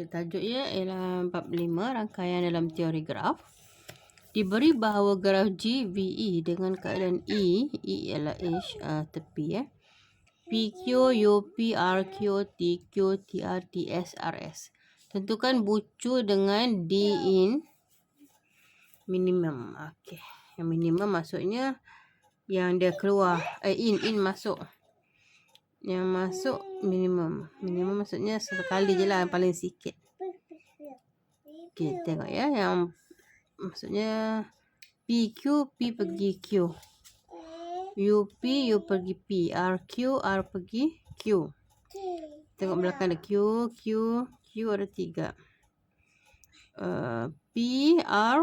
Tajuknya ialah bab 5, rangkaian dalam teori graf. Diberi bahawa graf GVE dengan keadaan E ialah H tepi PQ, UP, RQ, TQ, TR, TS, RS. Tentukan bucu dengan D in minimum. Okey. Yang minimum maksudnya yang dia keluar in masuk. Yang masuk minimum. Minimum maksudnya sekali je lah, yang paling sikit. Okey, tengok ya. Yang maksudnya PQ, P pergi Q. UP, U pergi P. RQ, R pergi Q. Tengok belakang ada Q, Q, Q ada 3. P, R,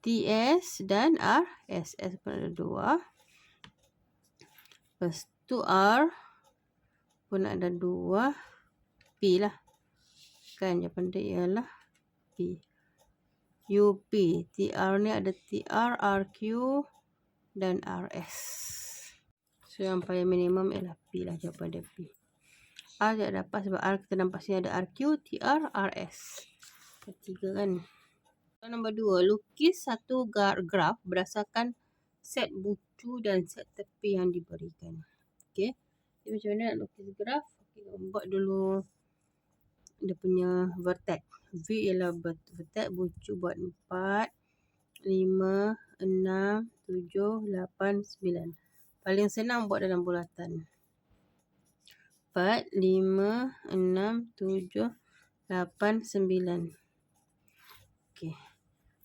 TS dan R, SS pun ada 2. Lepas tu R pun ada 2. P lah. Kan jawapan dia ialah P. UP. TR ni ada TR, RQ dan RS. So yang paling minimum ialah P lah, jawapan dia P. R tak dapat sebab R kita nampak sini ada RQ, TR, RS. Ketiga kan. Nombor 2. Lukis satu graf berdasarkan set bucu dan set tepi yang diberikan. Okey. Jadi macam mana nak lukis graf? Okay, buat dulu dia punya vertex. V ialah vertex, bucu buat 4, 5, 6, 7, 8, 9. Paling senang buat dalam bulatan. 4, 5, 6, 7, 8, 9. Okey.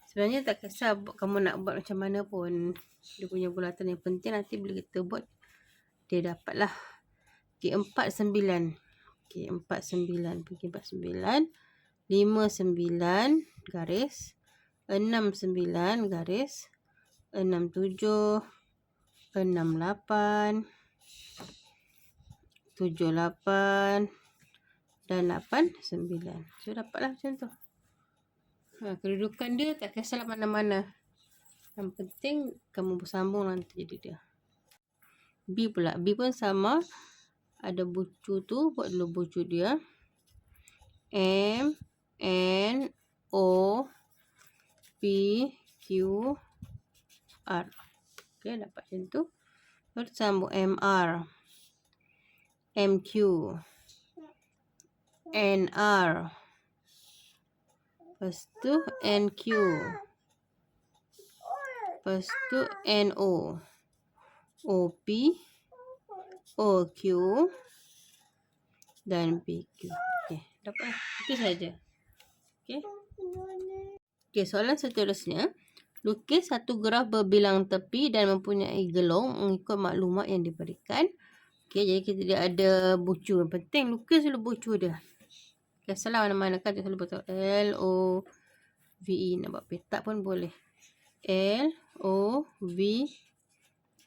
Sebenarnya tak kisah kamu nak buat macam mana pun. Dia punya bulatan yang penting nanti bila kita buat, dia dapat lah. Okey, 4, 9. Okey, 4, 9. Pergi 4, 9. 5, 9. Garis. 6, 9. Garis. 6, 7. 6, 8. 7, 8. Dan 8, 9. So, dapatlah macam tu. Kedudukan dia tak kisahlah mana-mana. Yang penting kamu bersambung nanti jadi dia. B pula. B pun sama. Ada bucu tu. Buat dulu bucu dia. M, N, O, P, Q, R. Okay, dapat macam tu. Lalu sambung MR, MQ, NR. Lepas tu NQ. Lepas tu NO. OP, OQ dan PQ. Okey, dapat. Itu saja. Okey. Okey, soalan seterusnya. Lukis satu graf berbilang tepi dan mempunyai gelong mengikut maklumat yang diberikan. Okey, jadi kita dia ada bucu. Yang penting lukis dulu bucu dia. Salah mana-mana kan, dia selalu betul. L, O, V, E. Nak buat petak pun boleh. L, O, V,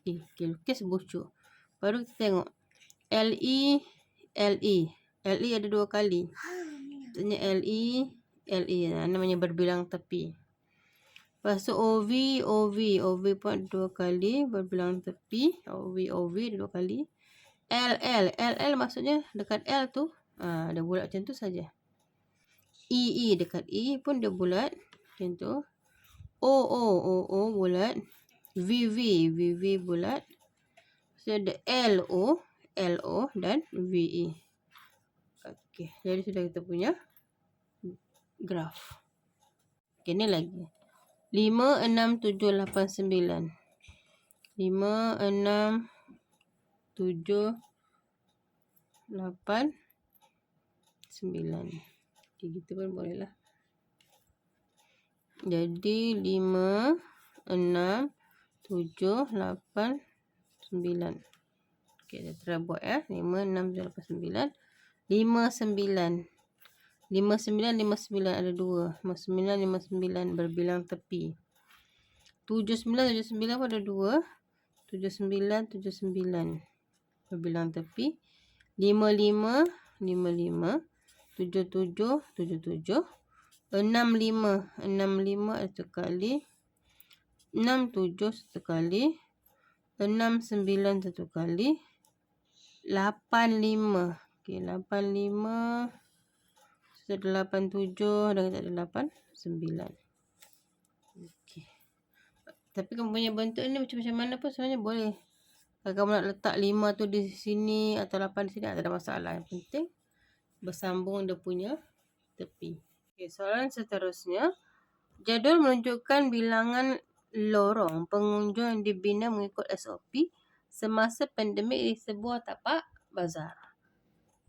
E. Okay, lukis bucu. Baru kita tengok. L, E, L, E. L, E ada 2 kali. Maksudnya L, E, L, E. Namanya berbilang tepi. Lepas tu O, V, O, V. O, V pun ada 2 kali. Berbilang tepi. O, V, O, V ada 2 kali. L, L. L, L maksudnya dekat L tu. Dia bulat macam tu saja. E, E dekat E pun dia bulat macam tu. O, O, O, O bulat. V, V, V, V bulat. So ada L, O, L, O dan V, E. Okey, jadi sudah kita punya graf. Okey, ni lagi. 5, 6, 7, 8, 9. 5, 6, 7, 8, 9. Okay, gitu pun boleh lah. Jadi 5, 6, 7, 8, 9. Okay, kita try buat 5, 6, 7, 8, 9. 5, 9. 5, 9, 5, 9 ada 2. 5, 9, 5, 9 berbilang tepi. 7, 9, 7, 9 pun ada 2. 7, 9, 7, 9 berbilang tepi. 5, 5, 5, 5. 7, 7, 7, 7. 6, 5. 6, 5 ada 1 kali. 6, 7 1 kali. 6, 9 1 kali. 8, 5. Okey, 85. So, ada 87 dan tak ada 89. Okey. Tapi kamu punya bentuk ni macam-macam mana pun sebenarnya boleh. Kalau kamu nak letak 5 tu di sini atau 8 di sini, tak ada masalah. Yang penting bersambung dia punya tepi. Okey, soalan seterusnya. Jadual menunjukkan bilangan lorong pengunjung yang dibina mengikut SOP semasa pandemik di sebuah tapak bazar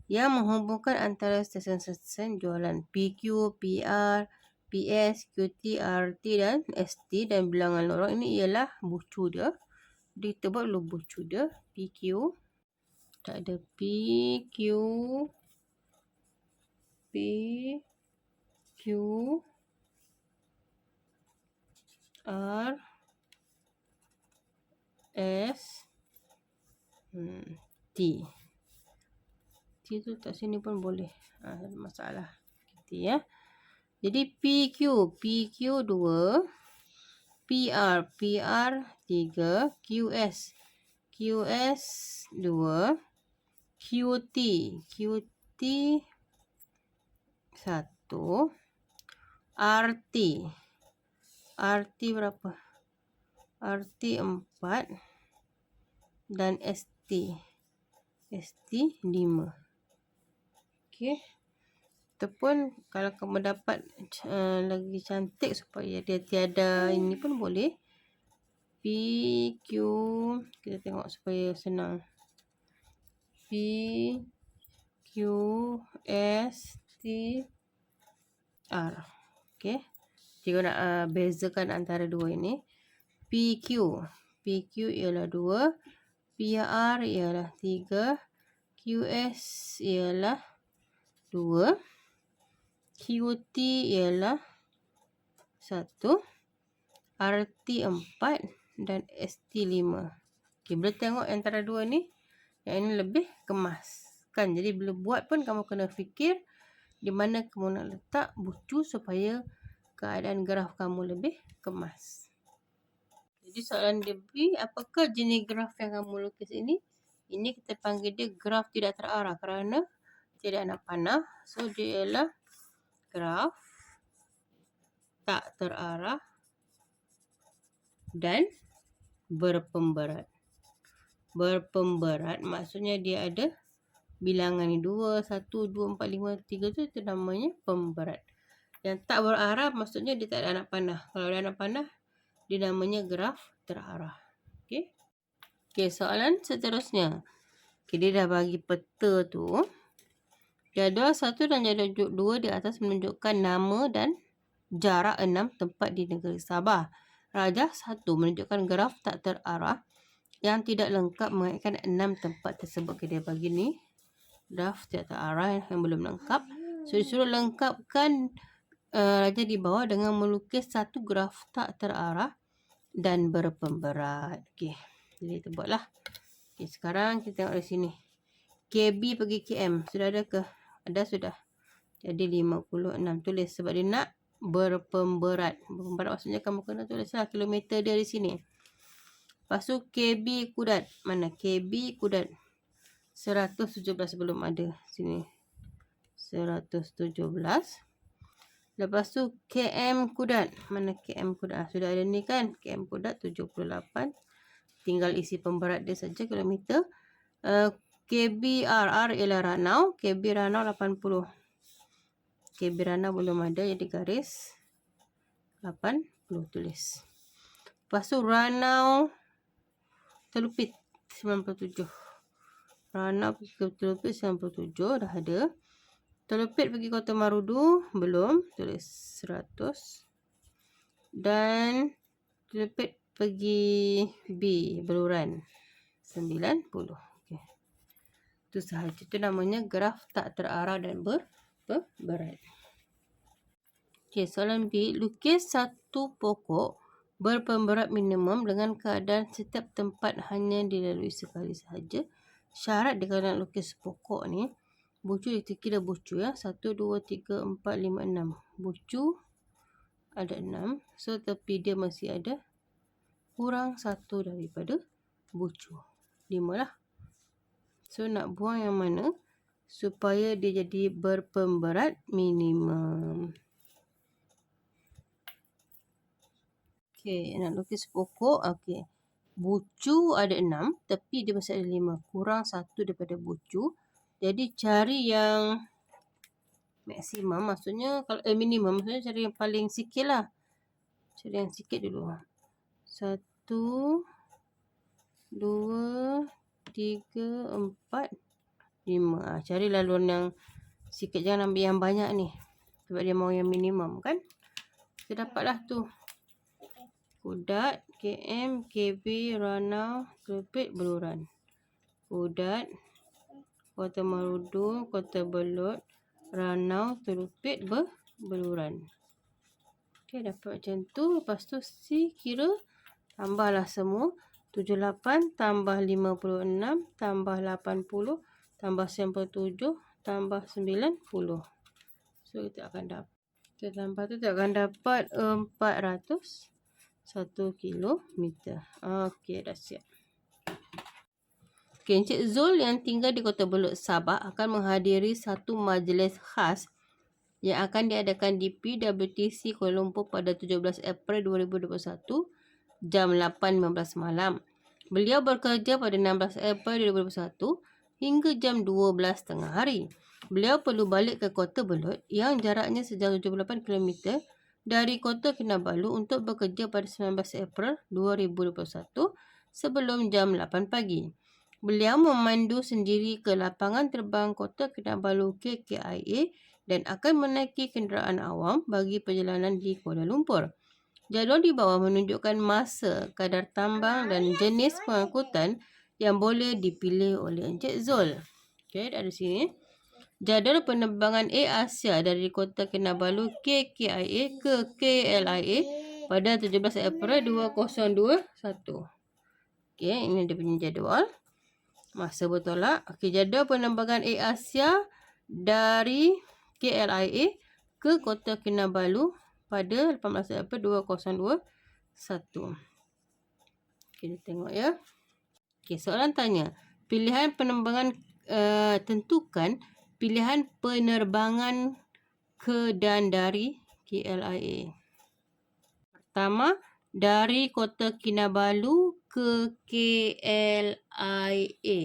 yang menghubungkan antara stesen-stesen jualan PQ, PR, PS, QT, RT dan ST, dan bilangan lorong ini ialah bucu dia. Jadi kita buat dulu bucu dia. PQ. Tak ada PQ. PQ. R. S. T. T tu tak sini pun boleh. Tak ada masalah. T ya. Jadi PQ. PQ 2. PR. PR 3. QS. QS 2. QT. QT 1. RT. RT berapa? RT 4. Dan ST. ST 5. Okey. Ataupun kalau kamu dapat lagi cantik supaya dia tiada ini pun boleh. PQ. Kita tengok supaya senang. PQ ST R. Okey. Jika nak bezakan antara dua ini. PQ. PQ ialah 2. PR ialah 3. QS ialah 2. QT ialah 1. RT 4. Dan ST 5. Okay, bila tengok antara dua ni, yang ini lebih kemas. Kan? Jadi bila buat pun kamu kena fikir di mana kamu nak letak bucu supaya keadaan graf kamu lebih kemas. Jadi soalan dia beri, apakah jenis graf yang kamu lukis ini? Ini kita panggil dia graf tidak terarah kerana tidak ada panah. So dia ialah graf tak terarah dan berpemberat. Berpemberat maksudnya dia ada bilangan ni 2, 1, 2, 4, 5, 3 tu itu namanya pemberat. Yang tak berarah maksudnya dia tak ada anak panah. Kalau ada anak panah, dia namanya graf terarah. Okey. Okey, soalan seterusnya. Okey, dia dah bagi peta tu. Jadual 1 dan jadual 2 di atas menunjukkan nama dan jarak 6 tempat di negeri Sabah. Rajah 1 menunjukkan graf tak terarah yang tidak lengkap mengaitkan 6 tempat tersebut. Okay, dia bagi ni graf tak terarah yang belum lengkap. So disuruh lengkapkan rajah di bawah dengan melukis satu graf tak terarah dan berpemberat. Okey, jadi kita buatlah. Okey, sekarang kita tengok di sini. KB pergi KM. Sudah ada ke? Ada sudah. Jadi 56. Tulis sebab dia nak berpemberat. Berpemberat maksudnya kamu kena tulislah kilometer dia di sini. Lepas tu KB kudat. Mana? KB kudat. 117 belum ada. Sini. 117. Lepas tu KM kudat. Mana KM kudat? Sudah ada ni kan? KM kudat 78. Tinggal isi pemberat dia saja kilometer. KBRR ialah Ranau. KB Ranau 80. KB Ranau belum ada jadi garis 80 tulis. Lepas tu Ranau Telupit 97. Ranau pergi ke Telupit 97 dah ada. Telupit pergi Kota Marudu belum, tulis 100. Dan Telupit pergi B Beluran 90. Okey. Itu sahaja. Itu namanya graf tak terarah dan berberat. Okey, soalan B, lukis satu pokok berpemberat minimum dengan keadaan setiap tempat hanya dilalui sekali sahaja. Syarat dia kalau nak lukis pokok ni, bucu kita kira bucu ya. 1, 2, 3, 4, 5, 6. Bucu ada 6. So tepi dia masih ada kurang 1 daripada bucu. 5 lah. So nak buang yang mana? supaya dia jadi berpemberat minimum. Okey, nak lukis pokok. Okey. Bucu ada 6, tepi dia masih ada 5. Kurang 1 daripada bucu. Jadi cari yang maksimum, maksudnya kalau minimum, maksudnya cari yang paling sikit lah. Cari yang sikit dulu. 1, 2, 3, 4, 5. Cari laluan yang sikit, jangan ambil yang banyak ni. Sebab dia mau yang minimum kan. Kita dapatlah tu. Kudat, KM, KB, Ranau, Kelupit, Beluran. Kudat, Kota Marudu, Kota Belud, Ranau, Telupit, Beluran. Okey, dapat macam tu. Lepas tu C kira, tambahlah semua. 78 tambah 56 tambah 80 tambah 97 tambah 90. So kita akan dapat, kita tambah tu kita akan dapat 401 kilometer. Okey, dah siap. Okey, Encik Zul yang tinggal di Kota Belud, Sabah akan menghadiri satu majlis khas yang akan diadakan di PWTC Kuala Lumpur pada 17 April 2021 jam 8.15 malam. Beliau bekerja pada 16 April 2021 hingga jam 12 tengah hari. Beliau perlu balik ke Kota Belud yang jaraknya sejauh 78 km dari Kota Kinabalu untuk bekerja pada 19 April 2021 sebelum jam 8 pagi. Beliau memandu sendiri ke lapangan terbang Kota Kinabalu KKIA dan akan menaiki kenderaan awam bagi perjalanan di Kuala Lumpur. Jadual di bawah menunjukkan masa, kadar tambang dan jenis pengangkutan yang boleh dipilih oleh Encik Zul. Okey, dari sini. Jadual penerbangan Air Asia dari Kota Kinabalu KKIA ke KLIA pada 17 April 2021. Okey, ini dia punya jadual. Masa bertolak. Okey, jadual penerbangan Air Asia dari KLIA ke Kota Kinabalu pada 18 April 2021. Kita tengok ya. Okey, soalan tanya. Pilihan penerbangan, tentukan pilihan penerbangan ke dan dari KLIA. Pertama, dari Kota Kinabalu ke KLIA.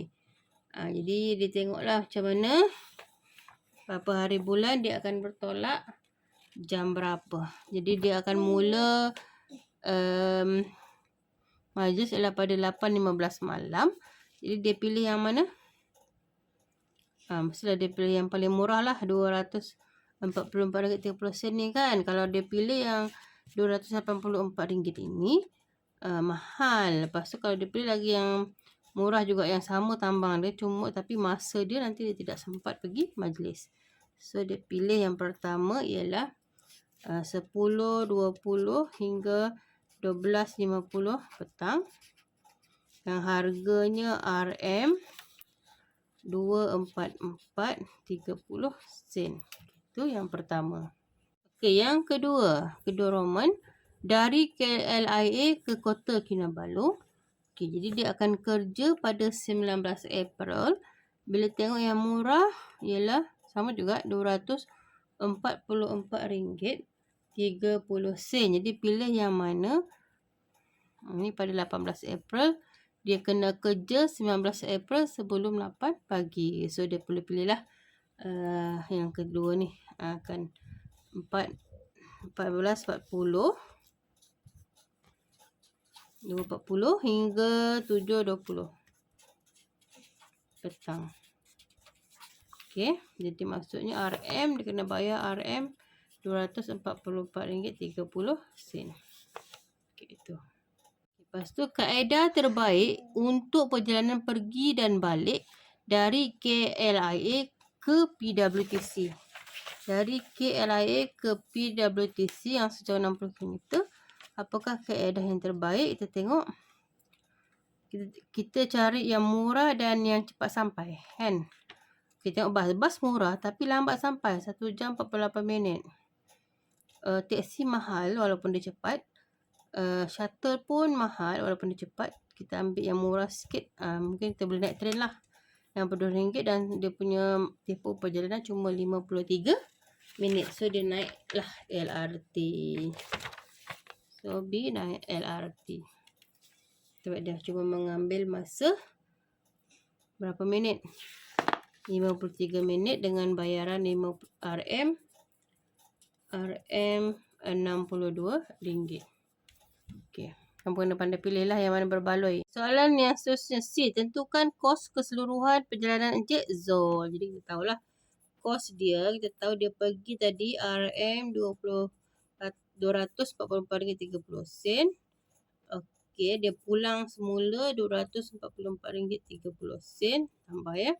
Jadi dia tengoklah macam mana, berapa hari bulan dia akan bertolak, jam berapa. Jadi dia akan mula majlis ialah pada 8.15 malam. Jadi dia pilih yang mana? Mestilah dia pilih yang paling murah lah, RM244.30 ni kan. Kalau dia pilih yang RM284 ini, mahal. Lepas tu kalau dia pilih lagi yang murah juga, yang sama tambang dia, cuma tapi masa dia nanti dia tidak sempat pergi majlis. So dia pilih yang pertama ialah 10.20 hingga 12.50 petang. Yang harganya RM 244.30 sen. Itu yang pertama. Okey, yang kedua, Roman dari KLIA ke Kota Kinabalu. Okey, jadi dia akan kerja pada 19 April. Bila tengok yang murah ialah sama juga RM244.30. Jadi pilih yang mana? Ini pada 18 April. Dia kena kerja 19 April sebelum 8 pagi. So dia perlu pilihlah yang kedua ni. Akan 14.40 2.40 hingga 7.20 petang. Okey, jadi maksudnya RM dia kena bayar RM RM244.30. Okey, itu. Lepas tu kaedah terbaik untuk perjalanan pergi dan balik dari KLIA ke PWTC. Dari KLIA ke PWTC yang sejauh 60 km. Apakah kaedah yang terbaik? Kita tengok. Kita cari yang murah dan yang cepat sampai, kan? Kita tengok bas. Bas murah tapi lambat sampai. 1 jam 48 minit. Teksi mahal walaupun dia cepat. Shuttle pun mahal walaupun dia cepat. Kita ambil yang murah sikit. Mungkin kita boleh naik train lah. RM62 dan dia punya tempoh perjalanan cuma 53 minit. So dia naiklah LRT. So B naik LRT. Sebab dia cuma mengambil masa berapa minit? 53 minit dengan bayaran RM RM62. Okey. Kamu kena pandai pilih lah yang mana berbaloi. Soalan yang seterusnya C. Tentukan kos keseluruhan perjalanan Encik Zul. Jadi kita tahulah kos dia. Kita tahu dia pergi tadi RM244.30 Okey. Dia pulang semula RM244.30. Tambah ya.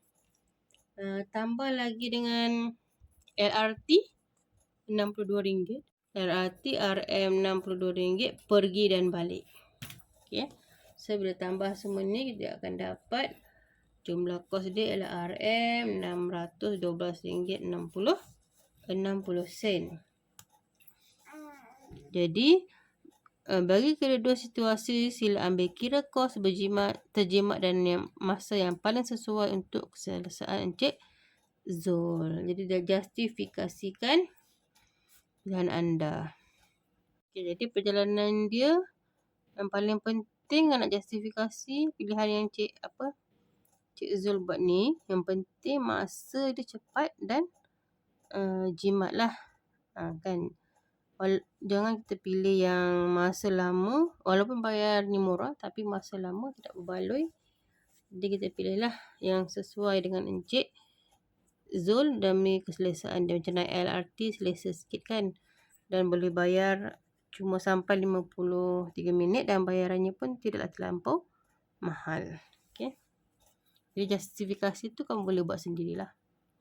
Tambah lagi dengan LRT RM62. LRT RM62 pergi dan balik. Okey. So bila tambah semua ni kita akan dapat jumlah kos dia ialah RM612.60. Jadi bagi kedua-dua situasi sila ambil kira kos terjimat dan masa yang paling sesuai untuk keselesaan Encik Zul. Jadi dah justifikasikan pilihan anda. Okay, jadi perjalanan dia yang paling penting nak justifikasi pilihan yang Cik Zul buat ni. Yang penting masa dia cepat dan jimat lah. Kan. Jangan kita pilih yang masa lama. Walaupun bayar ni murah tapi masa lama tidak berbaloi. Jadi kita pilihlah yang sesuai dengan Encik Zul demi keselesaan dia. Macam naik LRT selesa sikit kan. Dan boleh bayar cuma sampai 53 minit dan bayarannya pun tidaklah terlampau mahal. Okay. Jadi justifikasi tu kamu boleh buat sendirilah.